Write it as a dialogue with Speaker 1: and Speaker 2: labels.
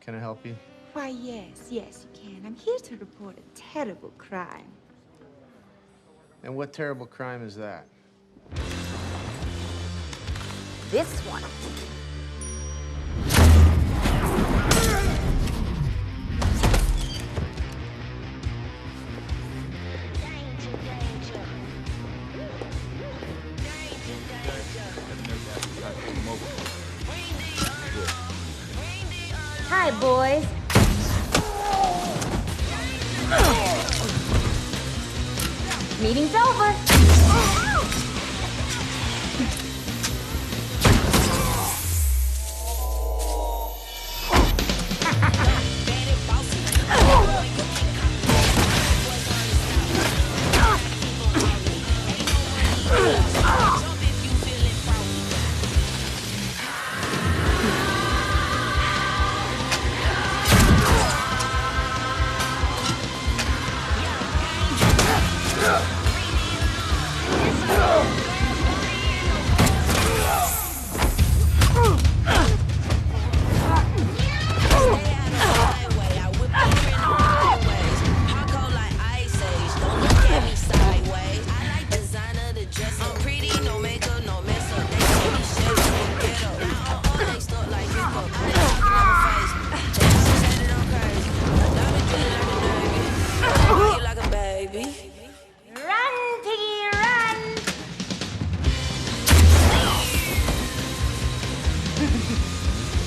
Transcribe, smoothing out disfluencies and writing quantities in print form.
Speaker 1: Can I help you?
Speaker 2: Why, yes, you can. I'm here to report a terrible crime.
Speaker 1: And what terrible crime is that?
Speaker 2: This one. Hi, boys. Meeting's over.